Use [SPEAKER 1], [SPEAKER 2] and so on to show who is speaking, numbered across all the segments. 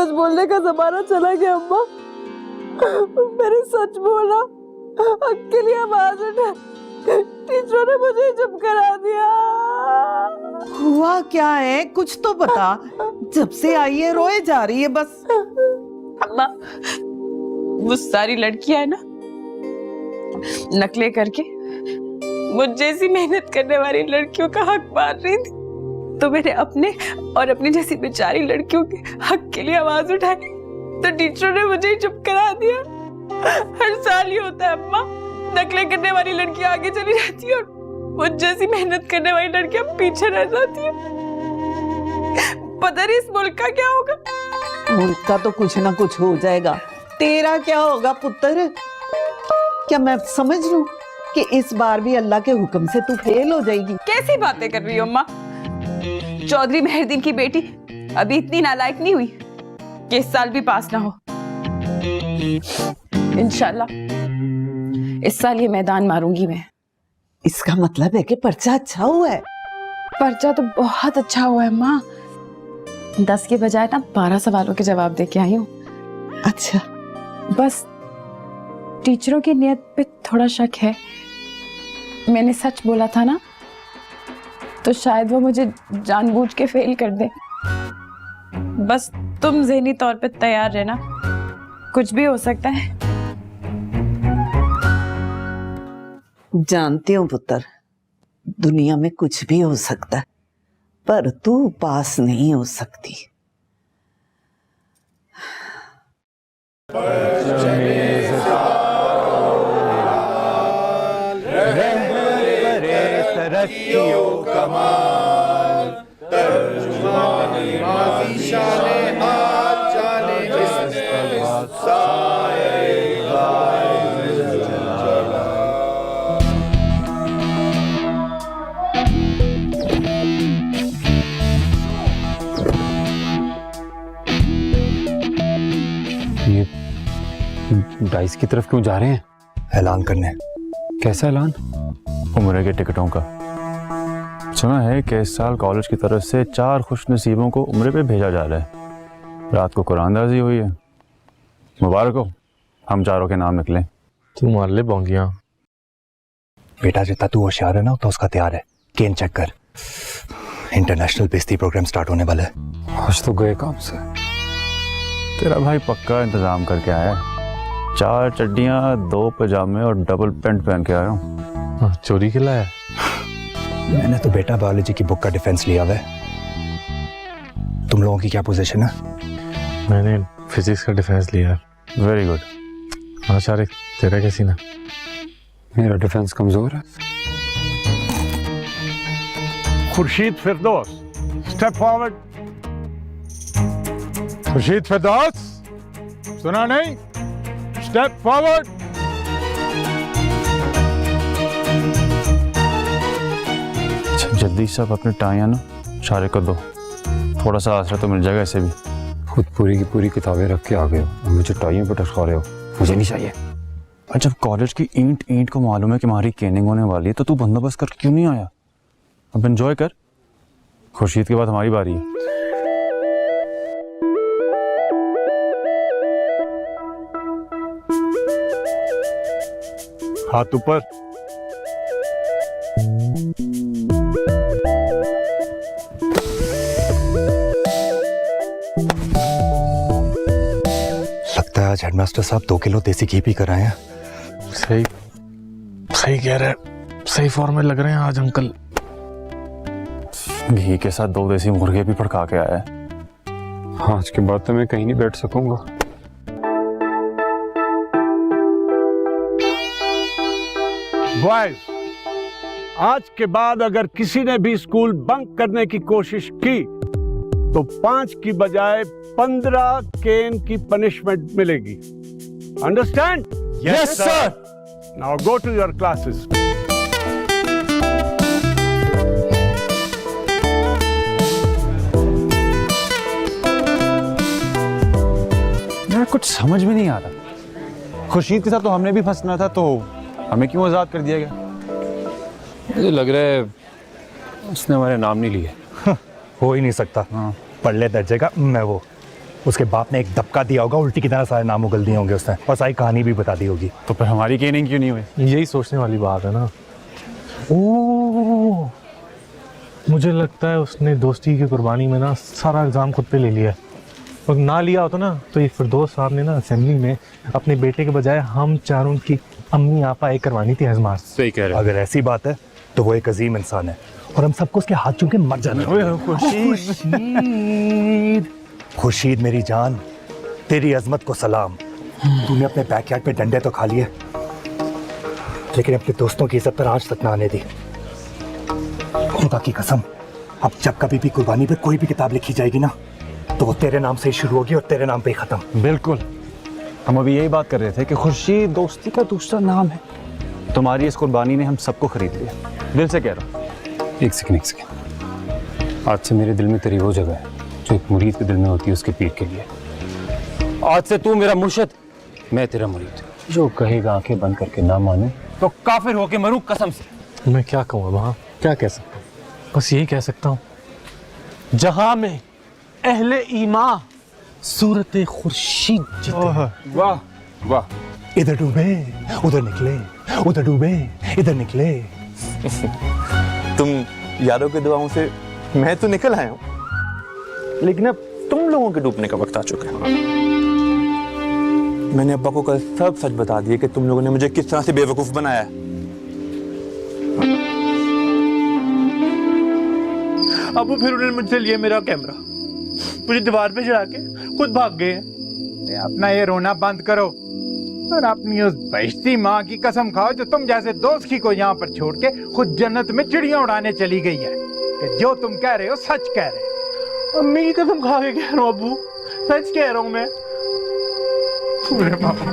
[SPEAKER 1] सच बोलने का जमाना चला गया अम्मा। मैंने सच बोला, अकेली आवाज उठा, टीचरों ने मुझे ही चुप करा दिया।
[SPEAKER 2] हुआ क्या है, कुछ तो बता। जब से आई है रोए जा रही है बस।
[SPEAKER 3] अम्मा, वो सारी लड़कियां है ना, नकले करके मुझ जैसी मेहनत करने वाली लड़कियों का हक मार रही थी, तो मैंने अपने और अपनी जैसी बेचारी लड़कियों के हक के लिए आवाज उठाई, तो टीचरों ने मुझे ही चुप करा दिया। हर साल ही होता है अम्मा, नकले करने वाली लड़कियां आगे चली जाती है और मुझ जैसी मेहनत करने वाली लड़कियां पीछे रह जाती है। पता नहीं इस मुल्क का क्या होगा।
[SPEAKER 2] मुल्क का तो कुछ ना कुछ हो जाएगा, तेरा क्या होगा पुत्र? क्या मैं समझ लूं कि इस बार भी अल्लाह के हुक्म से तू फेल हो जाएगी?
[SPEAKER 3] कैसी बातें कर रही हो अम्मा? चौधरी मेहरदीन की बेटी अभी इतनी नालायक नहीं हुई कि इस साल भी पास ना हो। इंशाल्लाह इस साल ये मैदान मारूंगी मैं।
[SPEAKER 2] इसका मतलब है कि पर्चा अच्छा हुआ है।
[SPEAKER 3] पर्चा तो बहुत अच्छा हुआ है अम्मा, 10 के बजाय ना 12 सवालों के जवाब दे के आई हूँ।
[SPEAKER 2] अच्छा,
[SPEAKER 3] बस टीचरों की नियत पे थोड़ा शक है। मैंने सच बोला था ना, तो शायद वो मुझे जानबूझ के फेल कर दे। बस तुम ज़हनी तौर पे तैयार रहना, कुछ भी हो सकता है।
[SPEAKER 2] जानती हूँ पुत्र, दुनिया में कुछ भी हो सकता है, पर तू पास नहीं हो सकती।
[SPEAKER 4] ये डाइस की तरफ क्यों जा रहे हैं?
[SPEAKER 5] ऐलान करने।
[SPEAKER 4] कैसा ऐलान? उम्र के टिकटों का। सुना है कि इस साल कॉलेज की तरफ से 4 खुशनसीबों को उम्रे पे भेजा जा रहा है। रात को कुरानदाजी हुई है। मुबारक हो, हम चारों के नाम निकले।
[SPEAKER 6] तू मार ले बोंगियां।
[SPEAKER 5] बेटा जितना तू होशियार है ना, तो उसका तैयार है। गेंद चेक कर, इंटरनेशनल बेइज्जती प्रोग्राम स्टार्ट होने वाला है।
[SPEAKER 4] आज तो गए काम से। तेरा भाई पक्का इंतजाम करके आया है। 4 चड्डियां, 2 पजामे और डबल पैंट पहन के आया हूँ।
[SPEAKER 6] चोरी के लाया?
[SPEAKER 5] मैंने तो बेटा बायोलॉजी की बुक का डिफेंस लिया हुआ है। तुम लोगों की क्या पोजीशन है?
[SPEAKER 6] मैंने फिजिक्स का डिफेंस लिया।
[SPEAKER 4] Very good.
[SPEAKER 6] हाँ शारिक, तेरा क्या सीन है?
[SPEAKER 4] मेरा डिफेंस कमजोर है।
[SPEAKER 7] खुर्शीद फिरदौस, स्टेप फॉरवर्ड। खुर्शीद फिरदौस, सुना नहीं? Step forward.
[SPEAKER 4] जल्दी सब अपने टाइयां ना शारिक को दो, थोड़ा सा आसरा तो मिल जाएगा। ऐसे भी खुद पूरी की पूरी किताबें रख के आ गए हो, मुझे टाइयों पर टकरा रहे हो। मुझे नहीं चाहिए। और जब कॉलेज की ईंट ईंट को मालूम है कि हमारी केनिंग होने वाली है, तो तू बंदोबस्त कर क्यों नहीं आया? अब एंजॉय कर, खुर्शीद के बाद हमारी बारी है।
[SPEAKER 7] हाथ ऊपर।
[SPEAKER 5] लगता है आज हेडमास्टर साहब 2 किलो देसी घी पी कर आए हैं।
[SPEAKER 6] सही सही कह रहे हैं, सही फॉर्म में लग रहे हैं आज अंकल।
[SPEAKER 4] घी के साथ 2 देसी मुर्गे भी पड़का के आया है। आज के बाद तो मैं कहीं नहीं बैठ सकूंगा।
[SPEAKER 7] बॉयज, आज के बाद अगर किसी ने भी स्कूल बंक करने की कोशिश की तो 5 की बजाय 15 केन की पनिशमेंट मिलेगी। Understand?
[SPEAKER 4] Yes sir.
[SPEAKER 7] Now go to your classes.
[SPEAKER 4] यार कुछ समझ में नहीं आ रहा। खुर्शीद के साथ तो हमने भी फंसना था, तो हमें क्यों आजाद कर दिया गया? मुझे लग रहा है उसने हमारे नाम नहीं लिए।
[SPEAKER 5] हो ही नहीं सकता।
[SPEAKER 4] हाँ।
[SPEAKER 5] पढ़ले दर्जे का मैं वो। उसके बाप ने एक दबका दिया होगा, उल्टी की तरह सारे नाम उगल दिए होंगे उसने, और सारी कहानी भी बता दी होगी।
[SPEAKER 4] तो फिर हमारी केनिंग क्यों नहीं हुई?
[SPEAKER 6] यही सोचने वाली बात है ना। ओ, मुझे लगता है उसने दोस्ती की कुर्बानी में ना सारा इल्ज़ाम खुद पे ले लिया। और ना लिया होता ना तो ये फिरदौस साहब ने ना असेंबली में अपने बेटे के बजाय हम चारों की अम्मी आपा एक करवानी थी हजमात।
[SPEAKER 4] सही कह रहे
[SPEAKER 5] अगर ऐसी बात है तो वो एक अजीम इंसान है और हम सबको उसके हाथ चूम के मर जाना चाहिए। खुर्शीद मेरी जान, तेरी अजमत को सलाम। तूने अपने बैकयार्ड पे डंडे तो खा लिए, लेकिन अपने दोस्तों की इज्जत पर आज तक ना आने दी। खुदा की कसम, अब जब कभी भी कुर्बानी पे कोई भी किताब लिखी जाएगी ना, तो वो तेरे नाम से ही शुरू होगी और तेरे नाम पे ही खत्म।
[SPEAKER 4] बिल्कुल, हम अभी यही बात कर रहे थे कि खुर्शीद दोस्ती का दूसरा नाम है। तुम्हारी इस कुर्बानी ने हम सबको खरीद लिया, दिल से कह रहा हूँ। एक सेकंड, आज से मेरे दिल में तेरी वो जगह है जो एक मुरीद के दिल में होती है उसके पीर के लिए। आज से तू मेरा मुर्शिद, मैं तेरा मुरीद। जो कहेगा आंखें बंद करके ना मानूं तो काफिर होके मरूं कसम से।
[SPEAKER 6] मैं क्या कहूँ वहाँ, क्या कह सकता हूँ? बस यही कह सकता हूँ, जहाँ में अहले ईमान सूरत खुर्शीद जितने।
[SPEAKER 4] वाह वाह,
[SPEAKER 5] इधर डूबे उधर निकले, उधर डूबे इधर निकले।
[SPEAKER 8] तुम यारों की दुआओं से मैं तो निकल आया हूँ, लेकिन अब तुम लोगों के डूबने का वक्त आ चुका है। मैंने अब्बा को कल सब सच बता दिया कि तुम लोगों ने मुझे किस तरह से बेवकूफ बनाया है। अब फिर उन्होंने मुझसे लिया मेरा कैमरा, मुझे दीवार पे चढ़ा के खुद भाग गए हैं।
[SPEAKER 9] अपना ये रोना बंद करो और अपनी उस बेइज्जती माँ की कसम खाओ जो तुम जैसे दोस्त की को यहाँ पर छोड़ के खुद जन्नत में चिड़ियाँ उड़ाने चली गई है, कि जो तुम कह रहे हो सच कह रहे हो। अम्मी की कसम खा के कह रहा हूँ अब्बू, सच कह रहा हूँ मैं। पूरे पापा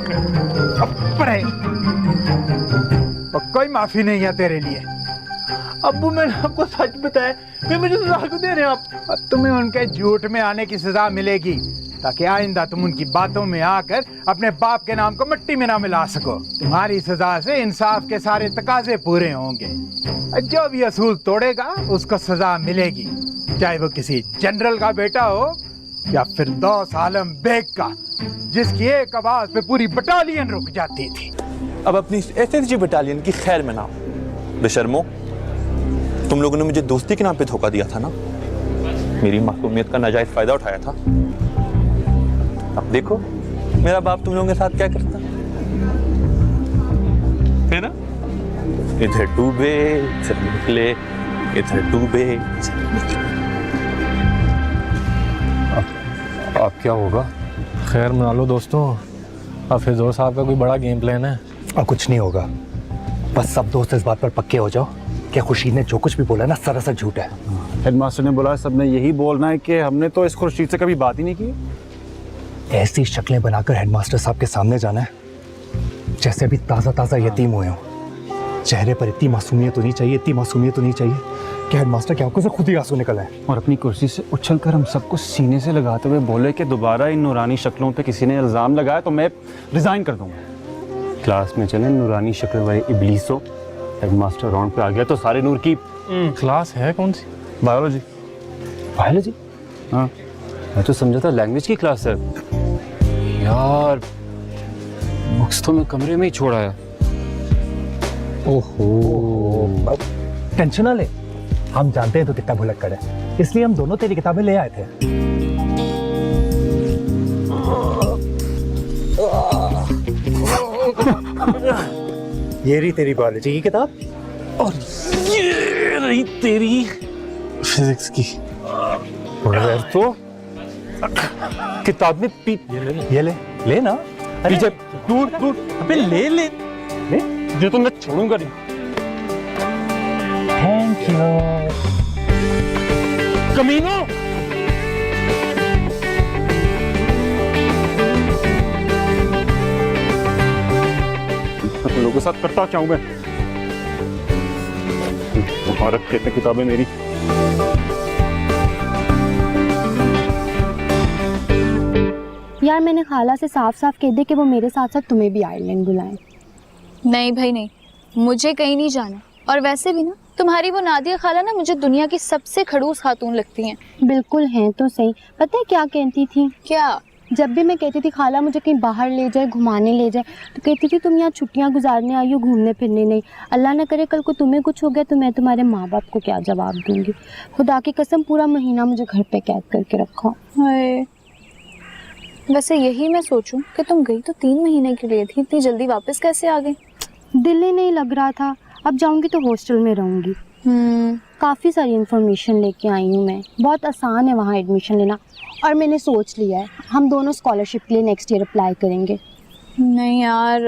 [SPEAKER 9] पढ़े और कोई माफी नहीं है तेरे लिए। अब्बू मैंने आपको सच बताया, फिर मुझे सजा क्यों दे रहे हैं आप? अब तुम्हें उनके झूठ में आने की सजा मिलेगी ताकि आइंदा तुम उनकी बातों में आकर अपने बाप के नाम को मिट्टी में ना मिला सको। तुम्हारी सजा से इंसाफ के सारे तकाजे पूरे होंगे। जो भी असूल तोड़ेगा उसको सजा मिलेगी, चाहे वो किसी जनरल का बेटा हो या फिर फिरदौस आलम बेग का, जिसकी एक आवाज पे पूरी बटालियन रुक जाती थी।
[SPEAKER 8] अब अपनी एसएसजी बटालियन की खैर में नाम। बेशर्मो, तुम लोगों ने मुझे दोस्ती के नाम पे धोखा दिया था ना, मेरी मासूमियत का नाजायज फायदा उठाया था। अब देखो मेरा बाप तुम लोगों के साथ क्या करता है ना। इधर डूबे इधर निकले, इधर डूबे इधर निकले।
[SPEAKER 4] अब क्या होगा?
[SPEAKER 6] खैर मना लो दोस्तों, अब फिरदौस साहब का कोई बड़ा गेम प्लान है।
[SPEAKER 5] अब कुछ नहीं होगा, बस सब दोस्त इस बात पर पक्के हो जाओ कि खुर्शीद ने जो कुछ भी बोला ना सरासर झूठ है।
[SPEAKER 4] हेडमास्टर ने बोला सबने यही बोलना है कि हमने तो इस खुर्शीद से कभी बात ही नहीं की।
[SPEAKER 5] ऐसी शक्लें बनाकर हेडमास्टर साहब के सामने जाना है जैसे अभी ताज़ा ताज़ा यतीम हुए हो। चेहरे पर इतनी मासूमियत होनी चाहिए, इतनी मासूमियत होनी चाहिए कि हेडमास्टर की आंखों से खुद ही आंसू निकल आए
[SPEAKER 4] और अपनी कुर्सी से उछलकर हम सबको सीने से लगाते हुए बोले कि दोबारा इन नूरानी शक्लों पे किसी ने इल्ज़ाम लगाया तो मैं रिज़ाइन कर दूंगा। क्लास में चले नूरानी शक्ल वाले इब्लीसो। हेडमास्टर राउंड पे आ गया तो सारे नूर की
[SPEAKER 6] क्लास है कौन सी?
[SPEAKER 4] बायोलॉजी। बायोलॉजी? हाँ, मैं तो समझा था लैंग्वेज की क्लास है यार। बुक्स तो मैं कमरे में ही छोड़ आया।
[SPEAKER 5] ओहो, टेंशन ना ले, हम जानते हैं तो कितना भुलक्कड़ है, इसलिए हम दोनों तेरी किताबें ले आए थे। ये रही तेरी बायोलॉजी की किताब
[SPEAKER 6] और ये रही तेरी फिजिक्स की।
[SPEAKER 4] तो किताब में
[SPEAKER 5] ये ले ना।
[SPEAKER 4] पीछे दूर दूर।
[SPEAKER 6] अबे ले ले
[SPEAKER 4] ये तो मैं छोड़ूंगा नहीं।
[SPEAKER 5] थैंक यू
[SPEAKER 6] कमीनो।
[SPEAKER 4] तुम लोगों के साथ करता क्या हूं मैं? तुम्हारा कहते किताबें मेरी।
[SPEAKER 10] यार मैंने खाला से साफ साफ कह दिया कि वो मेरे साथ साथ तुम्हें भी आयरलैंड बुलाएं।
[SPEAKER 11] नहीं भाई नहीं, मुझे कहीं नहीं जाना। और वैसे भी ना तुम्हारी वो नादिया खाला ना मुझे दुनिया की सबसे खड़ूस खातून लगती हैं।
[SPEAKER 10] बिल्कुल हैं तो सही। पता है क्या कहती थी?
[SPEAKER 11] क्या?
[SPEAKER 10] जब भी मैं कहती थी खाला मुझे कहीं बाहर ले जाए, घुमाने ले जाए, तो कहती थी तुम यहाँ छुट्टियाँ गुजारने आई हो, घूमने फिरने नहीं। अल्लाह ना करे कल को तुम्हें कुछ हो गया तो मैं तुम्हारे माँ बाप को क्या जवाब दूंगी। खुदा की कसम पूरा महीना मुझे घर पे कैद करके रखा।
[SPEAKER 11] हाय, वैसे यही मैं सोचूं कि तुम गई तो 3 महीने के लिए थी, इतनी जल्दी वापस कैसे आ गई?
[SPEAKER 10] दिल ही नहीं लग रहा था। अब जाऊंगी तो हॉस्टल में रहूंगी। काफ़ी सारी इन्फॉर्मेशन लेके आई हूँ मैं। बहुत आसान है वहाँ एडमिशन लेना, और मैंने सोच लिया है हम दोनों स्कॉलरशिप के लिए नेक्स्ट ईयर अप्लाई करेंगे।
[SPEAKER 11] नहीं यार,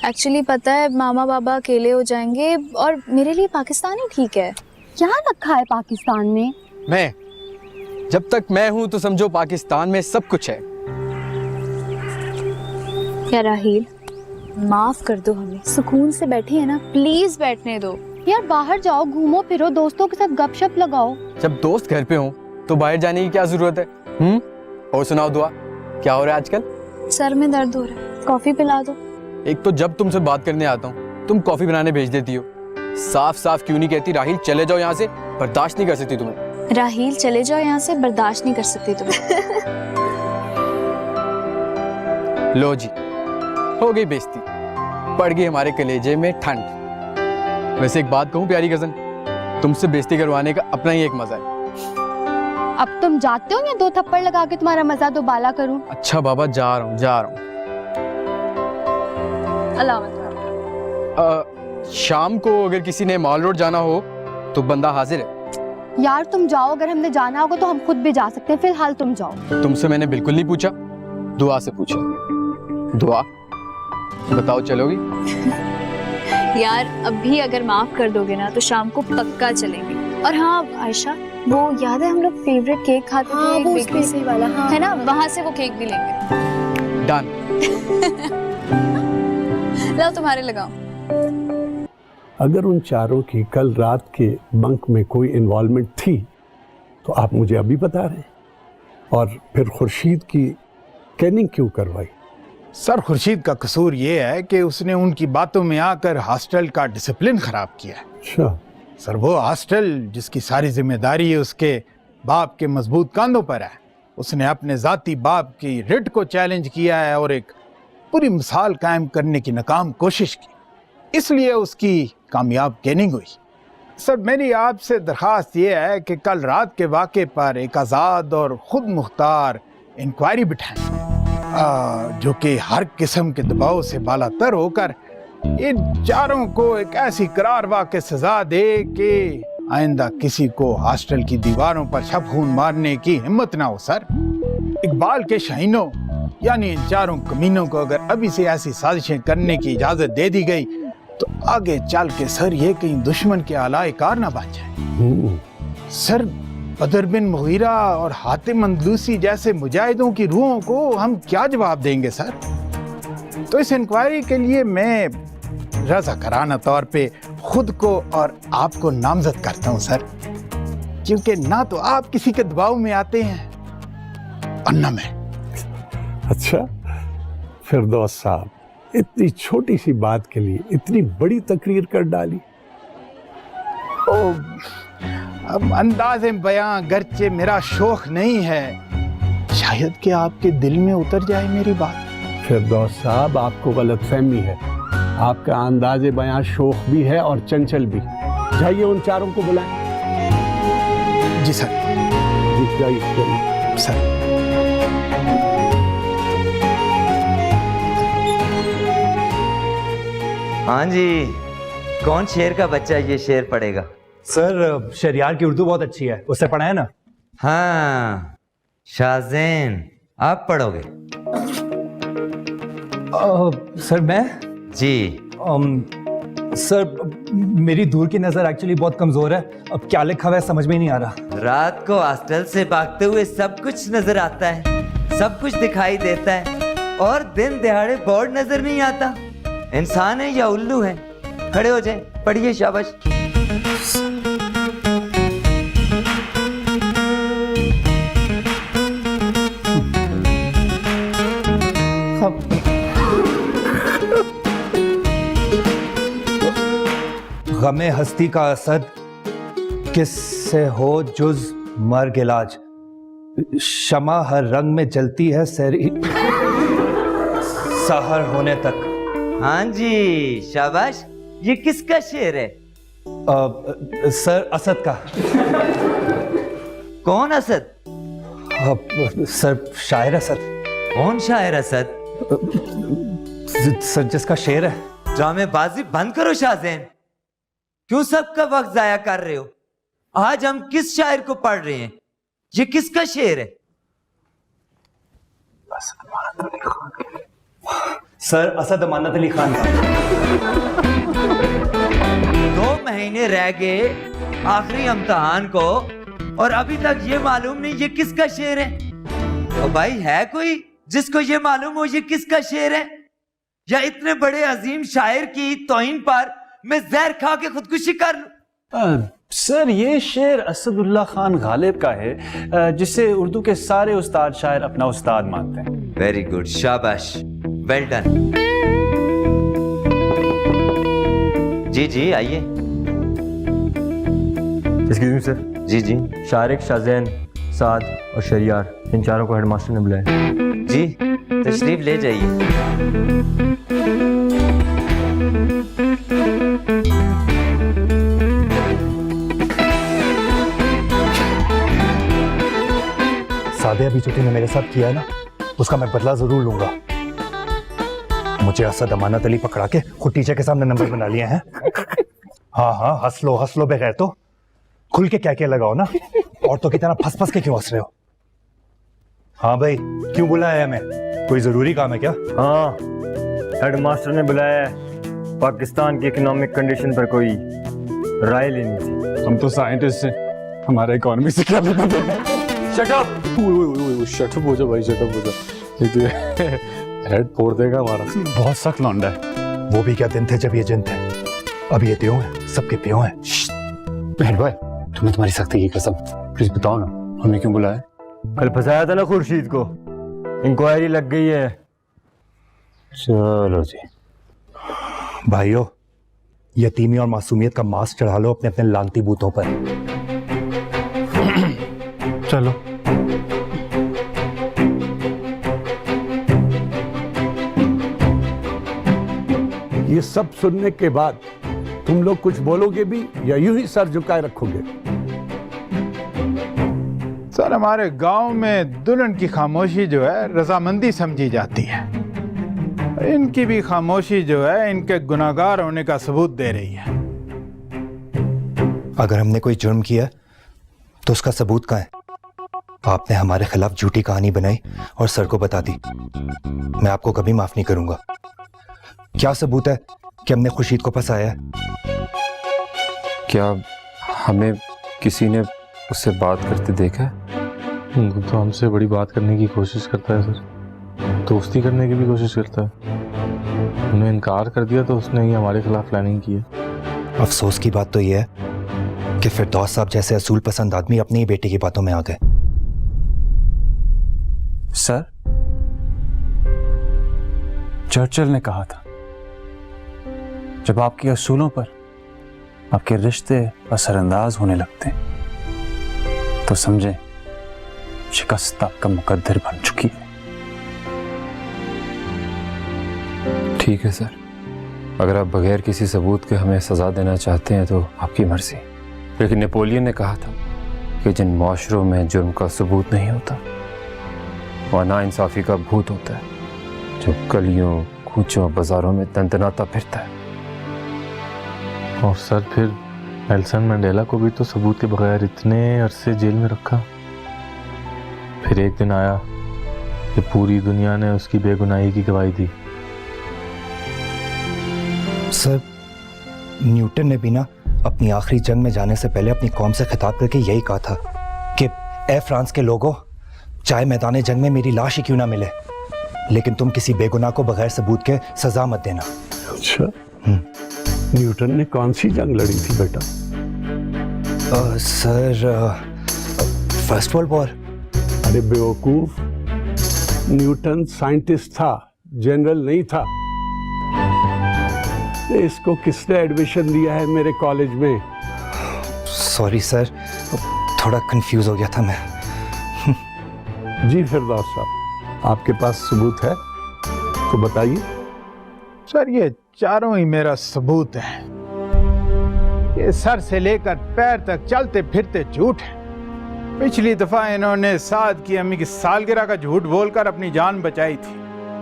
[SPEAKER 11] एक्चुअली पता है मामा बाबा अकेले हो जाएंगे, और मेरे लिए पाकिस्तान ही ठीक है।
[SPEAKER 10] क्या रखा है पाकिस्तान में?
[SPEAKER 12] मैं, जब तक मैं हूँ तो समझो पाकिस्तान में सब कुछ है।
[SPEAKER 11] क्या राहील, माफ कर दो हमें, सुकून से बैठी है ना, प्लीज बैठने दो।
[SPEAKER 10] यार बाहर जाओ, घूमो फिरो, दोस्तों के साथ गपशप लगाओ।
[SPEAKER 12] जब दोस्त घर पे हो तो बाहर जाने की क्या जरूरत है? और सुनाओ दुआ, क्या हो रहा है आजकल?
[SPEAKER 11] सर में दर्द हो रहा है, कॉफी पिला दो।
[SPEAKER 12] एक तो जब तुमसे बात करने आता हूँ तुम कॉफी बनाने भेज देती हो। साफ साफ क्यों नहीं कहती राहील चले जाओ यहाँ से, बर्दाश्त नहीं कर सकती तुम्हें।
[SPEAKER 11] राहील चले जाओ यहाँ से, बर्दाश्त नहीं कर सकती तुम्हें।
[SPEAKER 12] लो जी, हो गई बेइज्जती, पड़ गई हमारे कलेजे में ठंड। वैसे एक बात कहूँ प्यारी कजन, तुमसे बेइज्जती करवाने का अपना ही एक मजा है।
[SPEAKER 10] अब तुम जाते हो या 2 थप्पड़ लगा के तुम्हारा मजा दोबाला करूं?
[SPEAKER 12] अच्छा बाबा, जा रहा हूँ जा रहा हूँ। शाम को अगर किसी ने मॉल रोड जाना हो तो बंदा हाजिर है।
[SPEAKER 10] यार तुम जाओ, अगर हमने जाना होगा तो हम खुद भी जा सकते हैं, फिलहाल तुम जाओ।
[SPEAKER 12] तुमसे मैंने बिल्कुल नहीं पूछा, दुआ से पूछा। दुआ बताओ, चलोगी?
[SPEAKER 11] यार अभी अगर माफ कर दोगे ना तो शाम को पक्का चलेंगे। और हाँ आयशा, वो याद है हम लोग फेवरेट केक खाते थे
[SPEAKER 10] वो
[SPEAKER 11] बेकरी से
[SPEAKER 10] वाला, हाँ।
[SPEAKER 11] है ना, वहां से वो केक भी लेंगे।
[SPEAKER 12] डन।
[SPEAKER 11] लो तुम्हारे लगाओ।
[SPEAKER 7] अगर उन चारों की कल रात के बंक में कोई इन्वॉल्वमेंट थी तो आप मुझे अभी बता रहे हैं, और फिर खुर्शीद की कैनिंग क्यों करवाई?
[SPEAKER 9] सर खुर्शीद का कसूर ये है कि उसने उनकी बातों में आकर हॉस्टल का डिसिप्लिन खराब किया है।
[SPEAKER 7] अच्छा
[SPEAKER 9] सर, वो हॉस्टल जिसकी सारी जिम्मेदारी उसके बाप के मजबूत कांधों पर है, उसने अपने जाती बाप की रिट को चैलेंज किया है और एक पूरी मिसाल कायम करने की नाकाम कोशिश की, इसलिए उसकी कामयाब कैनिंग हुई। सर मेरी आपसे दरख्वास्त ये है कि कल रात के वाक़े पर एक आज़ाद और खुद मुख्तार इंक्वायरी बिठाएं, जो कि हर किस्म के दबाव से बालातर होकर इन चारों को एक ऐसी करार वाक़ई सजा दे कि आइंदा किसी को हॉस्टल की दीवारों पर शब खून मारने की हिम्मत ना हो। सर इकबाल के शाहीनों यानी इन चारों कमीनों को अगर अभी से ऐसी साजिशें करने की इजाजत दे दी गई तो आगे चल के सर ये कहीं दुश्मन के आलाए कार ना बन जाए। सर बदर बिन मुगीरा और हातिम अंदलूसी जैसे मुजाहिदों की रूहों को हम क्या जवाब देंगे सर? तो इस इंक्वायरी के लिए मैं रज़ाकाराना तौर पे खुद को और आपको नामजद करता हूँ सर, क्योंकि ना तो आप किसी के दबाव में आते हैं और ना मैं।
[SPEAKER 7] अच्छा फिरदौस साहब, इतनी छोटी सी बात के लिए इतनी बड़ी तकरीर कर डाली।
[SPEAKER 9] अब अंदाज़े बयां गर्चे मेरा शौक नहीं है, शायद कि आपके दिल में उतर जाए मेरी बात।
[SPEAKER 7] फिरदौस साहब, आपको गलतफहमी है। आपका अंदाज़े बयां शौक भी है और चंचल भी। जाइए उन चारों को बुलाएं।
[SPEAKER 9] जी सर।
[SPEAKER 7] जी जाइए
[SPEAKER 9] सर।
[SPEAKER 13] हाँ जी, कौन शेर का बच्चा ये शेर पढ़ेगा?
[SPEAKER 5] सर शरियार की उर्दू बहुत अच्छी है, उससे पढ़ा है ना?
[SPEAKER 13] हाँ शाहजैन, आप पढ़ोगे?
[SPEAKER 5] सर मैं?
[SPEAKER 13] जी।
[SPEAKER 5] सर मेरी दूर की नजर एक्चुअली बहुत कमजोर है, अब क्या लिखा हुआ है समझ में नहीं आ रहा।
[SPEAKER 13] रात को हॉस्टल से भागते हुए सब कुछ नजर आता है, सब कुछ दिखाई देता है, और दिन दिहाड़े बोर्ड नजर नहीं आता। इंसान है या उल्लू है? खड़े हो जाए, पढ़िए, शाबाश।
[SPEAKER 5] गमे हस्ती का असद किससे हो जुज मर्ग इलाज, शमा हर रंग में जलती है सहरी सहर होने तक।
[SPEAKER 13] हाँ जी, शाबाश। ये किसका शेर है?
[SPEAKER 5] सर असद का।
[SPEAKER 13] कौन असद?
[SPEAKER 5] सर शायर असद।
[SPEAKER 13] कौन शायर असद?
[SPEAKER 5] सर जिसका शेर है।
[SPEAKER 13] ड्रामेबाजी बंद करो शाहजैन। क्यों सबका वक्त जाया कर रहे हो? आज हम किस शायर को पढ़ रहे हैं? ये किसका शेर है?
[SPEAKER 5] सर असद अमानत अली खान का।
[SPEAKER 13] 2 महीने रह गए आखिरी इम्तिहान को और अभी तक ये मालूम नहीं ये किसका शेर है। तो भाई है कोई जिसको ये मालूम हो ये किसका शेर है? या इतने बड़े अजीम शायर की तौहीन पर मैं जहर खा के खुदकुशी कर लूं?
[SPEAKER 4] सर ये शेर असदुल्ला खान गालिब का है, जिसे उर्दू के सारे उस्ताद शायर अपना उस्ताद मानते हैं।
[SPEAKER 13] वेरी गुड, शाबाश, वेल डन। जी जी आइए।
[SPEAKER 8] Excuse me sir.
[SPEAKER 13] जी जी
[SPEAKER 8] शारिक, शाहजैन, साद और शरियार, इन चारों को हेडमास्टर ने बुलाया।
[SPEAKER 13] जी तशरीफ ले जाइए।
[SPEAKER 5] सादे अभी जो तूने मेरे साथ किया है ना, उसका मैं बदला जरूर लूंगा। मुझे असद अमानत अली पकड़ा के खुद टीचर के सामने नंबर बना लिए हैं। हाँ हाँ हंस लो बगैर तो खुल के क्या लगाओ ना। औरतों की तरह फंस के क्यों हंस रहे हो? हाँ भाई क्यों बुलाया है हमें? कोई जरूरी काम है क्या?
[SPEAKER 8] हाँ, हेडमास्टर ने बुलाया है। पाकिस्तान की इकोनॉमिक कंडीशन पर कोई राय लेनी थी।
[SPEAKER 7] हम तो साइंटिस्ट हैं, हमारा इकोनॉमी से क्या लेना देना?
[SPEAKER 6] शट अप हो जा भाई, शट अप हो जा। हेड फोड़ देगा हमारा।
[SPEAKER 7] बहुत सख्त लौंडा है।
[SPEAKER 5] वो भी क्या दिन थे जब ये जिन थे। अब ये त्यों है, सबके प्यों है।
[SPEAKER 4] बहन भाई, तुम्हें तुम्हारी सख्ती की कसम, प्लीज बताओ ना हमने क्यों बुलाया?
[SPEAKER 8] कल फंसाया था ना खुर्शीद को, इंक्वायरी लग गई है।
[SPEAKER 4] चलो जी।
[SPEAKER 5] भाइयों, यतीमी और मासूमियत का मास्क चढ़ा लो अपने अपने लानती बूथों पर।
[SPEAKER 6] चलो।
[SPEAKER 7] ये सब सुनने के बाद तुम लोग कुछ बोलोगे भी या यूं ही सर झुकाए रखोगे?
[SPEAKER 9] सर हमारे गांव में दुल्हन की खामोशी जो है रजामंदी समझी जाती है। इनकी भी खामोशी जो है इनके गुनाहगार होने का सबूत दे रही है।
[SPEAKER 5] अगर हमने कोई जुर्म किया तो उसका सबूत कहाँ है? आपने हमारे खिलाफ झूठी कहानी बनाई और सर को बता दी। मैं आपको कभी माफ नहीं करूंगा। क्या सबूत है कि हमने खुर्शीद को फंसाया है?
[SPEAKER 4] क्या हमें किसी ने उससे बात करते देखा है?
[SPEAKER 6] वो तो हमसे बड़ी बात करने की कोशिश करता है सर, दोस्ती करने की भी कोशिश करता है। उन्हें इनकार कर दिया तो उसने ही हमारे खिलाफ प्लानिंग की है।
[SPEAKER 5] अफसोस की बात तो यह है कि फिरदौस साहब जैसे असूल पसंद आदमी अपनी ही बेटी की बातों में आ गए।
[SPEAKER 4] सर, चर्चिल ने कहा था, जब आपके असूलों पर आपके रिश्ते असरअंदाज होने लगते हैं तो समझें शिकस्त आपका मुकद्दर बन चुकी है। ठीक है सर, अगर आप बगैर किसी सबूत के हमें सजा देना चाहते हैं तो आपकी मर्जी। लेकिन नेपोलियन ने कहा था कि जिन माशरों में जुर्म का सबूत नहीं होता वह नाइंसाफी का भूत होता है जो गलियों, कूचों, बाजारों में तनतनाता फिरता है।
[SPEAKER 6] और सर फिर नेल्सन मंडेला को भी तो सबूत के बगैर इतने अरसे जेल में रखा। फिर एक दिन आया कि पूरी दुनिया ने उसकी बेगुनाही की गवाही दी।
[SPEAKER 5] सर, न्यूटन ने भी ना अपनी आखिरी जंग में जाने से पहले अपनी कौम से खिताब करके यही कहा था कि ए फ्रांस के लोगों, चाहे मैदान जंग में मेरी लाश ही क्यों ना मिले, लेकिन तुम किसी बेगुनाह को बगैर सबूत के सजा मत देना।
[SPEAKER 7] अच्छा, न्यूटन ने कौन सी जंग लड़ी थी बेटा?
[SPEAKER 5] Sir, first world war.
[SPEAKER 7] अरे बेवकूफ, न्यूटन साइंटिस्ट था, जनरल नहीं था। इसको किसने एडमिशन दिया है मेरे कॉलेज में?
[SPEAKER 5] सॉरी सर, थोड़ा कंफ्यूज हो गया था मैं।
[SPEAKER 7] जी फिरदौस साहब, आपके पास सबूत है तो बताइए।
[SPEAKER 9] सर ये चारों ही मेरा सबूत है। ये सर से लेकर पैर तक चलते फिरते झूठ है। पिछली दफा इन्होंने साद की अम्मी की सालगिरह का झूठ बोलकर अपनी जान बचाई थी।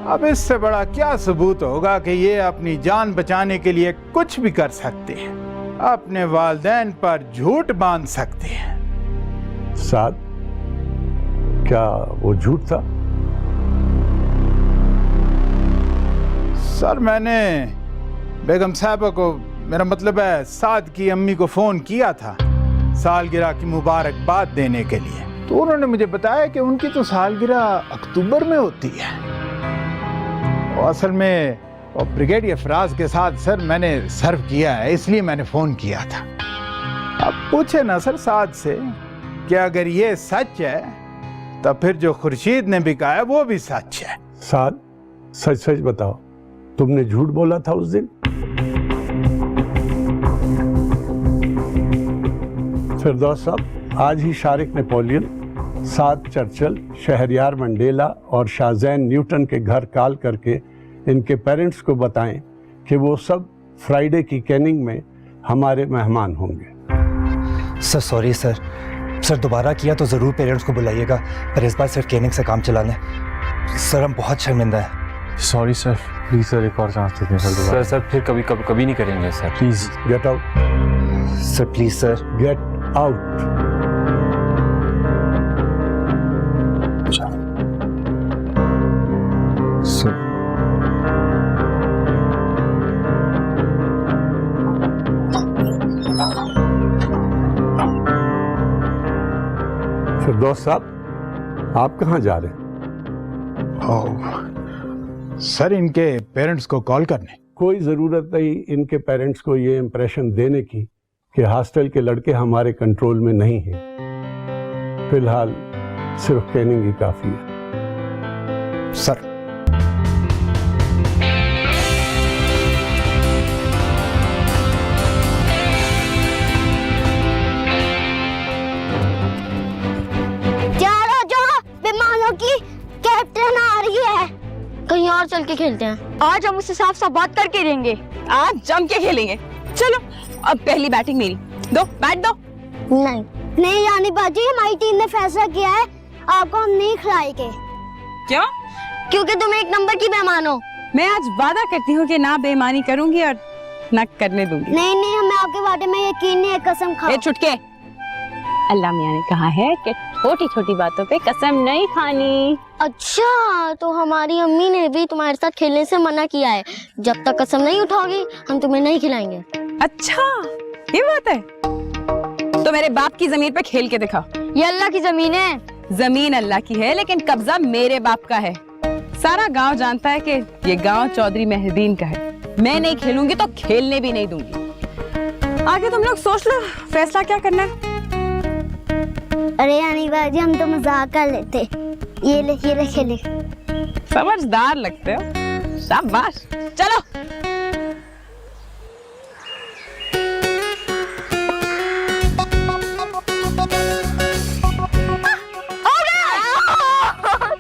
[SPEAKER 9] अब इससे बड़ा क्या सबूत होगा कि ये अपनी जान बचाने के लिए कुछ भी कर सकते हैं, अपने वालिदैन पर झूठ बांध सकते हैं।
[SPEAKER 7] साद, क्या वो झूठ था?
[SPEAKER 9] सर मैंने बेगम साहबा को, मेरा मतलब है साद की अम्मी को फोन किया था सालगिरह की मुबारकबाद देने के लिए, तो उन्होंने मुझे बताया कि उनकी तो सालगिरह अक्टूबर में होती है। और असल में और ब्रिगेडियर फराज के साथ सर मैंने सर्व किया है, इसलिए मैंने फोन किया था। अब पूछे ना सर साद से कि अगर ये सच है तो फिर जो खुर्शीद ने भी कहा है वो भी सच है।
[SPEAKER 7] साद, सच सच बताओ, तुमने झूठ बोला था उस दिन? फिरदौस साहब, आज ही शारिक नेपोलियन, साद चर्चिल, शहरयार मंडेला और शाहजैन न्यूटन के घर कॉल करके इनके पेरेंट्स को बताएं कि वो सब फ्राइडे की कैनिंग में हमारे मेहमान होंगे।
[SPEAKER 5] सर सॉरी सर दोबारा किया तो ज़रूर पेरेंट्स को बुलाइएगा, पर इस बार सिर्फ कैनिंग से काम चलाना है। सर हम बहुत शर्मिंदा हैं।
[SPEAKER 4] सॉरी सर, प्लीज सर एक और चांस देते हैं सर दोबारा।
[SPEAKER 8] सर फिर कभी नहीं करेंगे sir,
[SPEAKER 4] please
[SPEAKER 7] get out
[SPEAKER 5] sir, please sir
[SPEAKER 7] get out. Firdaus साहब, आप कहाँ जा रहे हैं?
[SPEAKER 9] सर इनके पेरेंट्स को कॉल करने।
[SPEAKER 7] कोई ज़रूरत नहीं इनके पेरेंट्स को ये इम्प्रेशन देने की कि हॉस्टल के लड़के हमारे कंट्रोल में नहीं हैं। फिलहाल सिर्फ कैनिंग ही काफ़ी है।
[SPEAKER 5] सर
[SPEAKER 10] कैप्टन आ रही है, कहीं और चल के खेलते हैं। आज हम उससे साफ साफ बात करके देंगे।
[SPEAKER 3] आज जम के खेलेंगे। चलो अब पहली बैटिंग मेरी, दो बैट दो।
[SPEAKER 10] नहीं रानी बाजी, हमारी टीम ने फैसला किया है आपको हम नहीं खिलाएंगे।
[SPEAKER 3] क्यों?
[SPEAKER 10] क्योंकि तुम एक नंबर की मेहमान हो।
[SPEAKER 3] मैं आज वादा करती हूँ कि ना बेईमानी करूंगी और ना करने दूंगी।
[SPEAKER 10] नहीं हमें आपके वादे में यकीन नहीं है, कसम खाओ।
[SPEAKER 3] ए छुटके, अल्लाह मियां ने कहा है कि छोटी छोटी बातों पे कसम नहीं खानी।
[SPEAKER 10] अच्छा, तो हमारी अम्मी ने भी तुम्हारे साथ खेलने से मना किया है। जब तक कसम नहीं उठाओगी हम तुम्हें नहीं खिलाएंगे।
[SPEAKER 3] अच्छा ये बात है, तो मेरे बाप की जमीन पे खेल के दिखा।
[SPEAKER 10] ये अल्लाह की जमीन है।
[SPEAKER 3] जमीन अल्लाह की है लेकिन कब्जा मेरे बाप का है। सारा गांव जानता है कि ये गांव चौधरी मेहदीन का है। मैं नहीं खेलूंगी तो खेलने भी नहीं दूंगी। आगे तुम लोग सोच लो फैसला क्या करना है।
[SPEAKER 10] अरे रानी बाजी, हम तो मजाक कर लेते। ये ले खेले।
[SPEAKER 3] समझदार लगते हो, शाबाश। चलो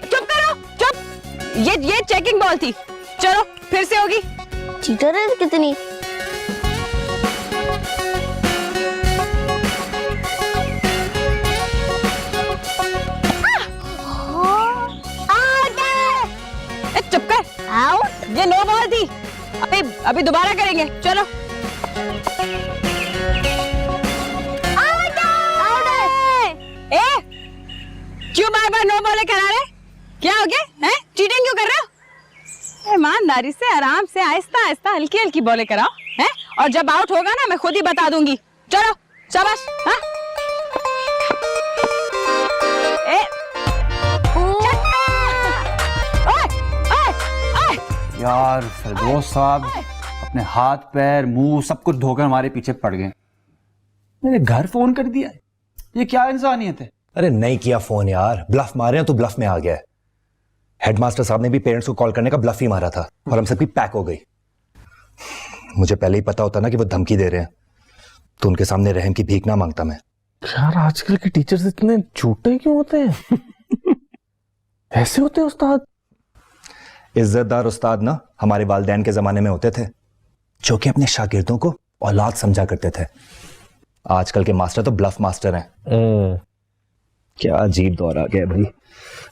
[SPEAKER 3] चुप करो, चुप। ये चेकिंग बॉल थी। चलो फिर से होगी।
[SPEAKER 10] चीटर है कितनी।
[SPEAKER 3] चुप कर। आउट। ये नो बॉल थी। अभी दोबारा करेंगे। चलो ए, क्यों बार बार नो बॉल करा रहे? क्या हो गया? हैं? चीटिंग क्यों कर रहे हो? ईमानदारी से, आराम से, आहिस्ता आहिस्ता, हल्की हल्की बॉलें कराओ। हैं? और जब आउट होगा ना मैं खुद ही बता दूंगी। चलो शाबाश। हाँ?
[SPEAKER 12] यार फिरदौस साहब अपने हाथ पैर मुंह सब कुछ धोकर हमारे पीछे पड़ गए। मैंने घर फोन कर दिया। ये क्या इंसानियत है?
[SPEAKER 5] अरे नहीं किया फोन यार, ब्लफ मारे हैं तो ब्लफ में आ गया है। हेडमास्टर साहब ने भी पेरेंट्स को कॉल करने का ब्लफ ही मारा था और हम सबकी पैक हो गई। मुझे पहले ही पता होता ना कि वो धमकी दे रहे हैं तो उनके सामने रहम की भीख ना मांगता मैं।
[SPEAKER 6] यार आजकल के टीचर्स इतने झूठे क्यों होते हैं?
[SPEAKER 4] ऐसे होते हैं उस्ताद?
[SPEAKER 5] इज्जतदार उस्ताद ना हमारे वालिदैन के जमाने में होते थे, जो कि अपने शागिर्दों को औलाद समझा करते थे। आजकल के मास्टर तो ब्लफ मास्टर हैं। क्या अजीब दौर आ गया भाई,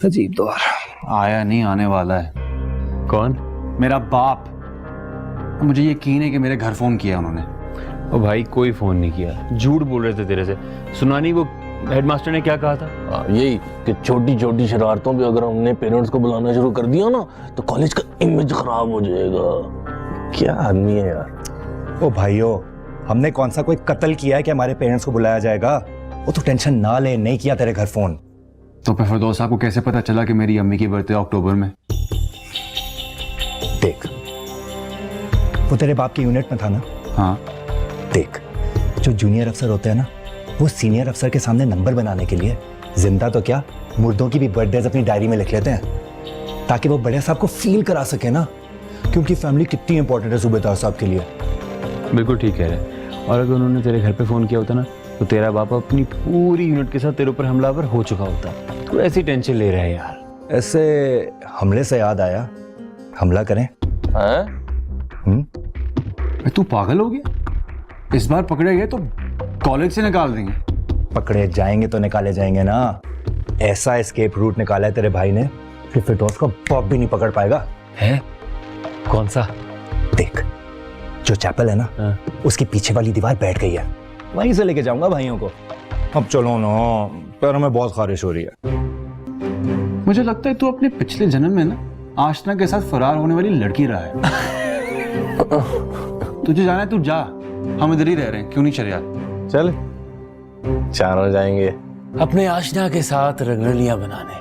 [SPEAKER 5] अजीब दौर।
[SPEAKER 4] आया नहीं, आने वाला है।
[SPEAKER 6] कौन?
[SPEAKER 4] मेरा बाप। मुझे यकीन है कि मेरे घर फोन किया उन्होंने।
[SPEAKER 6] ओ भाई कोई फोन नहीं किया, झूठ बोल रहे थे तेरे से। सुना नहीं वो हेडमास्टर ने क्या कहा था?
[SPEAKER 14] यही कि छोटी छोटी शरारतों पे अगर हमने पेरेंट्स को बुलाना शुरू कर दिया ना तो कॉलेज का इमेज खराब हो जाएगा। क्या आदमी है यार।
[SPEAKER 5] ओ भाइयों, हमने कौन सा कोई कत्ल किया है कि हमारे पेरेंट्स को बुलाया जाएगा? वो तो टेंशन ना ले, नहीं किया तेरे घर फोन।
[SPEAKER 4] तो फिर फिरदौस साहब को कैसे पता चला कि मेरी अम्मी की बर्थडे अक्टूबर में?
[SPEAKER 5] देख, वो तेरे बाप के यूनिट में था ना?
[SPEAKER 4] हाँ।
[SPEAKER 5] देख, जो जूनियर अफसर होते हैं ना, वो सीनियर अफसर के सामने नंबर बनाने के लिए जिंदा तो क्या, मुर्दों की भी बर्थडेज अपनी डायरी में लिख लेते हैं, ताकि वो बड़े साहब को फील करा सके ना कि उनकी फैमिली कितनी इंपॉर्टेंट है सूबेदार साहब के लिए।
[SPEAKER 4] बिल्कुल ठीक कह रहे। और अगर उन्होंने तेरे घर पे फोन किया होता ना तो तेरा बाप अपनी पूरी यूनिट के साथ तेरे ऊपर हमलावर हो चुका होता। तो ऐसी टेंशन ले रहा है यार।
[SPEAKER 5] ऐसे हमले से याद आया, हमला करें?
[SPEAKER 4] तू पागल हो गया? इस बार पकड़े गए तो कॉलेज से निकाल देंगे।
[SPEAKER 5] पकड़े जाएंगे तो निकाले जाएंगे ना। ऐसा एस्केप रूट निकाला है तेरे भाई ने कि फिरदौस का बाप भी नहीं पकड़ पाएगा।
[SPEAKER 14] है? कौन सा?
[SPEAKER 5] देख, जो चैपल है ना, उसके पीछे वाली दीवार बैठ गई है, वहीं से लेके जाऊंगा भाइयों को। अब चलो ना, पैरों में बहुत खारिश हो रही है।
[SPEAKER 4] मुझे लगता है तू अपने पिछले जन्म में ना आशना के साथ फरार होने वाली लड़की रहा है। तुझे जाना है, तू जा, हम इधर ही रह रहे हैं, क्यों नहीं चले यार?
[SPEAKER 14] चल, चारों जाएंगे अपने आशना के साथ रंगरलियां बनाने।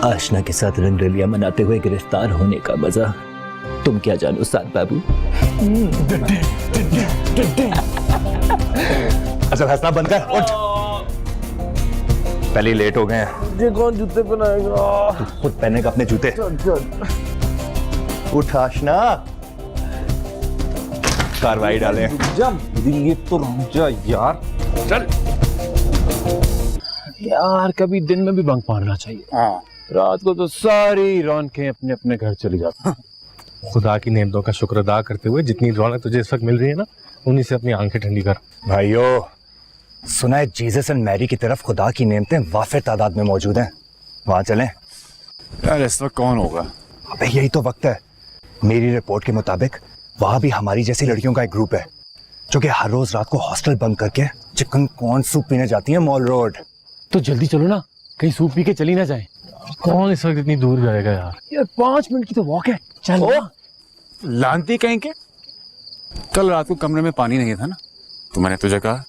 [SPEAKER 5] आशना के साथ रंगरलियां मनाते हुए गिरफ्तार होने का मजा तुम क्या जानो साथ बाबू। अच्छा फैसला बंद कर, उठ। पहले ही लेट हो गए हैं।
[SPEAKER 14] ये कौन जूते पहनाएगा?
[SPEAKER 5] तू खुद पहनेगा अपने जूते। उठ आशना, कार्रवाई डाले।
[SPEAKER 14] ये तो रुक जा यार।
[SPEAKER 5] चल
[SPEAKER 14] यार, कभी दिन में भी बंक मारना चाहिए। रात को तो सारी रौनकें अपने अपने घर चली जाती।
[SPEAKER 6] खुदा की नेमतों का शुक्र अदा करते हुए जितनी रौनक तुझे इस वक्त मिल रही है ना, उन्हीं से अपनी आंखें ठंडी कर।
[SPEAKER 5] भाइयों, सुना है जीसस एंड मैरी की तरफ खुदा की नेमतें वाफिर तादाद में मौजूद हैं, वहां चलें?
[SPEAKER 4] यार इस वक्त कौन होगा?
[SPEAKER 5] अबे यही तो वक्त है। मेरी रिपोर्ट के मुताबिक वहां भी हमारी जैसी लड़कियों का एक ग्रुप है जो कि हर रोज रात को हॉस्टल बंक करके चिकन कॉर्न सूप पीने जाती है मॉल रोड।
[SPEAKER 14] तो जल्दी चलो ना, कहीं सूप पी के चली ना जाए।
[SPEAKER 6] कौन इस वक्त इतनी दूर जाएगा यार?
[SPEAKER 14] यार 5 मिनट की तो वॉक है, चल।
[SPEAKER 4] लानती कहीं के। कल रात को कमरे में पानी नहीं था ना, तो मैंने तुझे कहा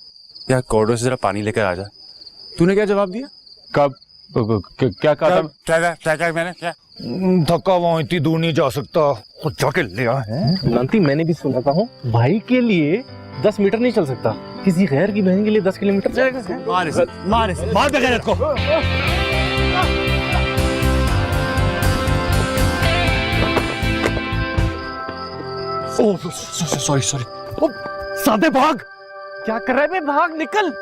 [SPEAKER 4] यार कॉरिडोर से जरा पानी लेकर आ जा। तूने क्या जवाब दिया?
[SPEAKER 6] कब? क्या कहा था?
[SPEAKER 4] क्या मैंने क्या?
[SPEAKER 5] धक्का वहां इतनी दूर नहीं जा सकता, खुद जाके ले आ।
[SPEAKER 6] लांती, मैंने भी सुना था हूँ, भाई के लिए 10 मीटर नहीं चल सकता, किसी गैर की बहन के लिए 10 किलोमीटर चलेगा।
[SPEAKER 5] मार दे गैरत को।
[SPEAKER 14] ओह सॉरी सादे भाग।
[SPEAKER 6] क्या कर रहा है? भाग, निकल।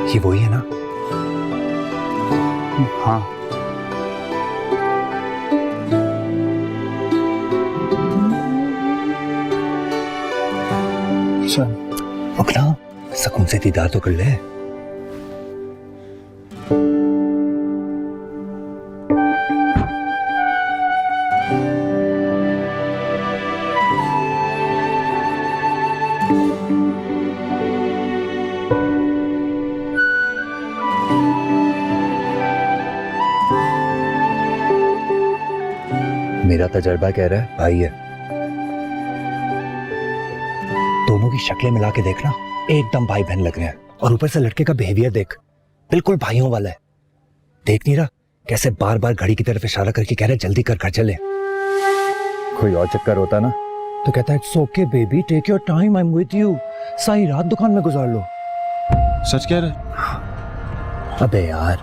[SPEAKER 5] ये वही है ना?
[SPEAKER 4] हाँ।
[SPEAKER 5] अब ना सुकून से दीदार तो कर ले। मेरा तजर्बा कह रहा है भाई है। दोनों की शक्लें मिला के देखना, एकदम भाई बहन लग रहे हैं। और ऊपर से लड़के का बिहेवियर देख, बिल्कुल भाइयों वाला है। देख नहीं रहा कैसे बार बार घड़ी की तरफ इशारा करके कह रहे जल्दी कर, घर चले। कोई और चक्कर होता ना तो कहता है it's okay baby, take your time, I am with you, सारी रात दुकान में गुजार लो।
[SPEAKER 4] सच कह रहे?
[SPEAKER 5] अबे यार,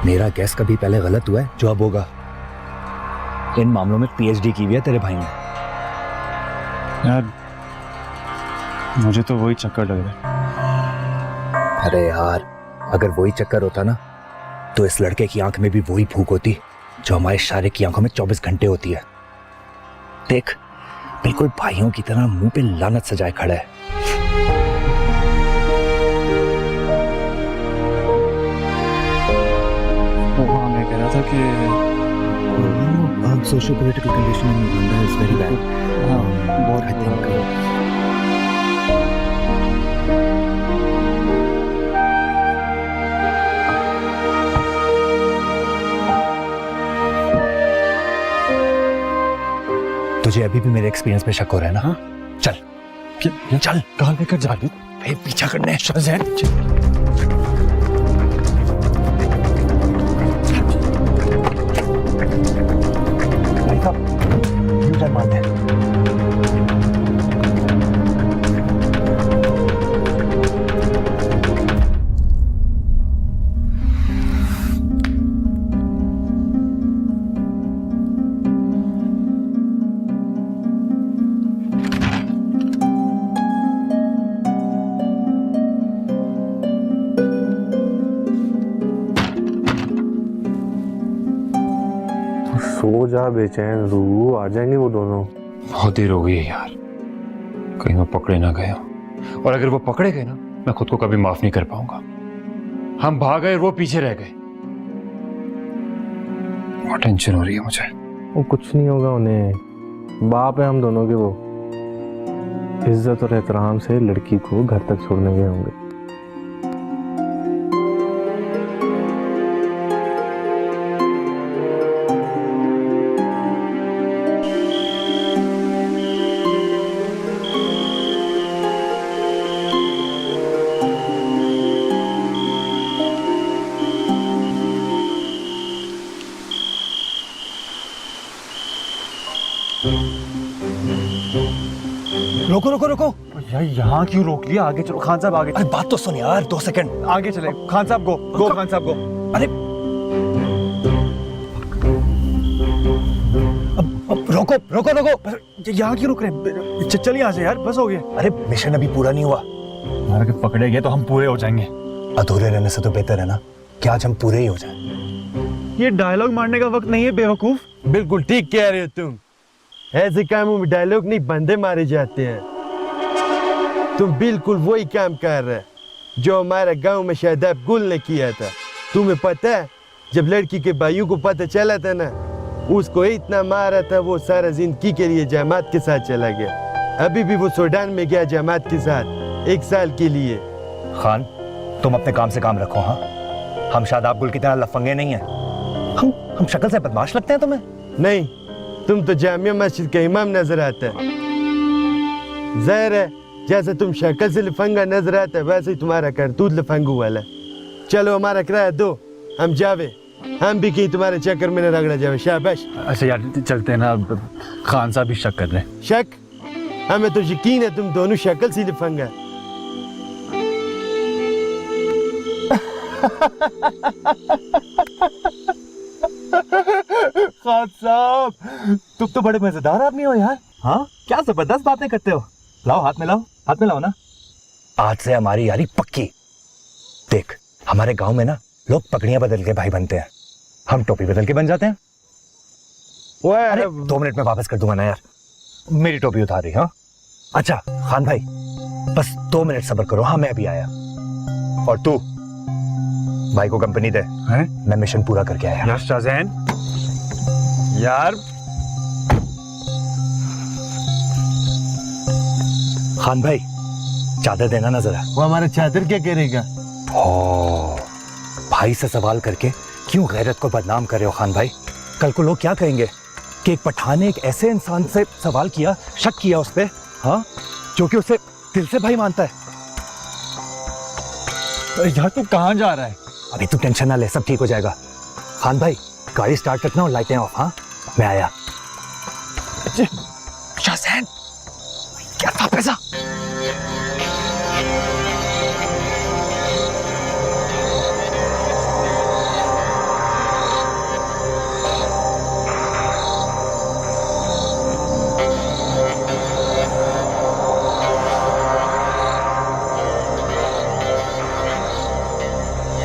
[SPEAKER 5] मेरा गैस कभी पहले गलत हुआ है जो अब होगा। इन मामलों में पीएचडी की हुई है तेरे भाई ने।
[SPEAKER 4] यार मुझे तो वही चक्कर लग रहा है।
[SPEAKER 5] अरे यार, अगर वही चक्कर होता ना तो इस लड़के की आंख में भी वही भूख होती जो हमारे शारे की आंखों में 24 घंटे होती है। देख, बिल्कुल भाइयों की तरह मुंह पे लानत सजाए खड़ा है।
[SPEAKER 4] वो मैं कह रहा था कि
[SPEAKER 5] social political condition in Uganda is very bad.
[SPEAKER 4] बहुत
[SPEAKER 5] आई थिंक तुझे अभी भी मेरे एक्सपीरियंस पे शक हो रहा है ना? हाँ? चल चल, कहाँ लेकर जा रही? भाई पीछा करने मारते हैं।
[SPEAKER 6] सो जा बेचैन रू, आ जाएंगे वो दोनों।
[SPEAKER 4] बहुत देर हो गई है यार, कहीं वो पकड़े ना गए। और अगर वो पकड़े गए ना, मैं खुद को कभी माफ नहीं कर पाऊंगा। हम भाग गए और वो पीछे रह गए। बहुत टेंशन हो रही है मुझे।
[SPEAKER 6] वो कुछ नहीं होगा उन्हें, बाप है हम दोनों के। वो इज्जत और एहतराम से लड़की को घर तक छोड़ने गए होंगे।
[SPEAKER 5] रोको रोको रोको।
[SPEAKER 6] यार यहाँ क्यों रोक लिया? आगे चलो खान साहब, आगे।
[SPEAKER 5] अरे बात तो सुन यार, 2 सेकंड
[SPEAKER 6] आगे चले। खान साहब गो खान साहब गो।
[SPEAKER 5] अरे अब रोको रोको रोको।
[SPEAKER 6] यहाँ क्यों रुक रहे? चल यहाँ से यार, बस हो गया।
[SPEAKER 5] अरे मिशन अभी पूरा नहीं हुआ।
[SPEAKER 6] अगर पकड़े गए तो हम पूरे हो जाएंगे।
[SPEAKER 5] अधूरे रहने से तो बेहतर है ना कि आज हम पूरे ही हो जाएं।
[SPEAKER 6] ये डायलॉग मारने का वक्त नहीं है बेवकूफ।
[SPEAKER 15] बिल्कुल ठीक कह रहे हो तुम। ऐसे कामों में डायलॉग नहीं, बंदे मारे जाते हैं। तुम बिल्कुल वही काम कर रहे हो जो हमारा गांव में शादाब गुल ने किया था। तुम्हें पता है, जब लड़की के भाइयों को पता चला था ना, उसको इतना मारा था, वो सारा जिंदगी के लिए जमात के साथ चला गया। अभी भी वो सूडान में गया जमात के साथ 1 साल के लिए।
[SPEAKER 5] खान, तुम अपने काम से काम रखो। हाँ, हम शादाब गुल की तरह लफंगे नहीं हैं। हम शक्ल से बदमाश लगते हैं तुम्हें?
[SPEAKER 15] नहीं, तुम तो जामिया मस्जिद का इमाम नजर आता है। जाहिर है, जैसे तुम शक्ल से लफंगा नजर आता है, वैसे ही तुम्हारा करतूत लफंगू वाला। चलो हमारा किराया दो, हम जावे। हम भी कहीं तुम्हारे चक्कर में न रगड़ा जावे। शाबाश।
[SPEAKER 4] अच्छा यार चलते हैं ना, खान साहब भी शक कर रहे हैं।
[SPEAKER 15] शक? हमें तो यकीन है तुम दोनों शक्ल से लफंगा।
[SPEAKER 5] खान साहब, तुम तो बड़े मजेदार आदमी हो यार। हाँ, क्या जबरदस्त बातें करते हो। लाओ हाथ में लाओ, हाथ में लाओ ना। आज से हमारी यारी पक्की। देख, हमारे गांव में ना लोग पगड़ियां बदल के भाई बनते हैं, हम टोपी बदल के बन जाते हैं। अरे 2 मिनट में वापस कर दूंगा ना यार, मेरी टोपी उतार रही। हाँ अच्छा खान भाई, बस 2 मिनट सब्र करो। हाँ मैं अभी आया। और तू भाई को कंपनी दे, मैं मिशन पूरा करके आया।
[SPEAKER 4] यार शाहजैन यार।
[SPEAKER 5] खान भाई, चादर देना ना जरा।
[SPEAKER 15] वो हमारा चादर क्या करेगा?
[SPEAKER 5] ओ, भाई से सवाल करके क्यों गैरत को बदनाम कर रहे हो खान भाई? कल को लोग क्या कहेंगे? कि एक पठान ने एक ऐसे इंसान से सवाल किया, शक किया उस पे, हाँ, जो कि उसे दिल से भाई मानता है।
[SPEAKER 6] यार तू कहाँ जा रहा है?
[SPEAKER 5] अभी तू टेंशन ना ले, सब ठीक हो जाएगा। खान भाई गाड़ी स्टार्ट रखना और लाइटें ऑफ। हाँ मैं आया।
[SPEAKER 12] शाहजहान
[SPEAKER 5] क्या था पैसा?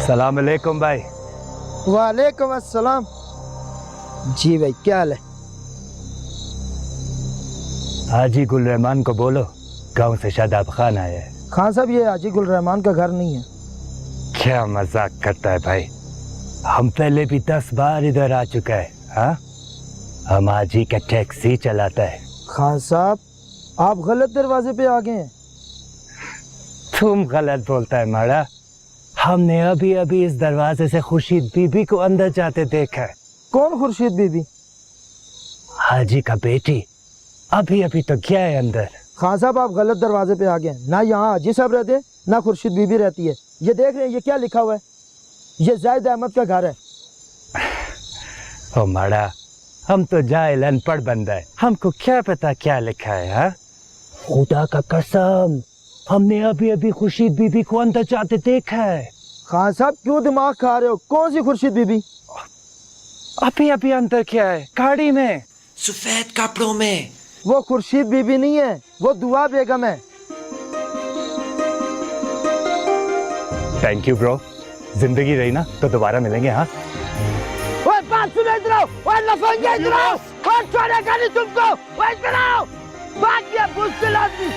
[SPEAKER 5] सलाम अलैकुम भाई।
[SPEAKER 9] वालेकुम अस्सलाम। जी भाई क्या हाल है?
[SPEAKER 5] हाजी गुल रहमान को बोलो गांव से शादाब खान आया है।
[SPEAKER 9] खान साहब ये हाजी गुल रहमान का घर नहीं है।
[SPEAKER 5] क्या मजाक करता है भाई, हम पहले भी 10 बार इधर आ चुका है। हाँ हम हाजी का टैक्सी चलाता है।
[SPEAKER 9] खान साहब आप गलत दरवाजे पे आ गए हैं।
[SPEAKER 5] तुम गलत बोलता है माड़ा। हमने अभी अभी इस दरवाजे से खुर्शीद बीबी को अंदर जाते देखा है।
[SPEAKER 9] कौन खुर्शीद बीबी?
[SPEAKER 5] हाजी का बेटी अभी अभी तो गया है अंदर।
[SPEAKER 9] खान साहब आप गलत दरवाजे पे आ गए हैं। ना यहाँ हाजी साहब रहते हैं ना खुर्शीद बीबी रहती है। ये देख रहे हैं ये क्या लिखा हुआ है? ये जायद अहमद का घर है।
[SPEAKER 5] ओ माड़ा हम तो जाहिल अनपढ़ बंदा है, हमको क्या पता क्या लिखा है। हाँ खुदा का कसम हमने अभी अभी खुर्शीद बीबी को अंदर जाते देखा है।
[SPEAKER 9] खान साहब क्यों दिमाग खा रहे हो? कौन सी खुर्शीद बीबी?
[SPEAKER 5] अभी अभी अंदर क्या है? गाड़ी में
[SPEAKER 13] सफेद कपड़ों में।
[SPEAKER 9] वो खुर्शीद बीबी नहीं है, वो दुआ बेगम है।
[SPEAKER 5] थैंक यू ब्रो, जिंदगी रही ना तो दोबारा मिलेंगे। हाँ
[SPEAKER 9] ओए बात सुनो, इधर आओ। ओए लफंगे इधर आओ। ओए छोड़ेगा नहीं तुमको। ओए इधर आओ। बात किया बुज़दिल आदमी।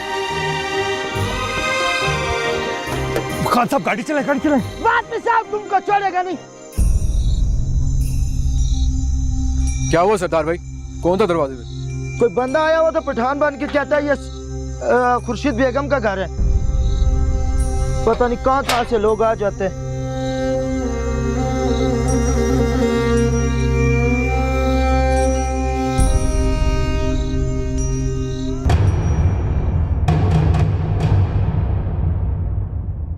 [SPEAKER 5] खान साहब गाड़ी चलाए, गाड़ी चलाए।
[SPEAKER 9] बात में साहब तुमको छोड़ेगा नहीं।
[SPEAKER 12] क्या हुआ सरदार भाई? कौन था दरवाजे पे?
[SPEAKER 9] कोई बंदा आया हुआ तो पठान बन के कहता है ये खुर्शीद बेगम का घर है। पता नहीं कहाँ से लोग आ जाते हैं।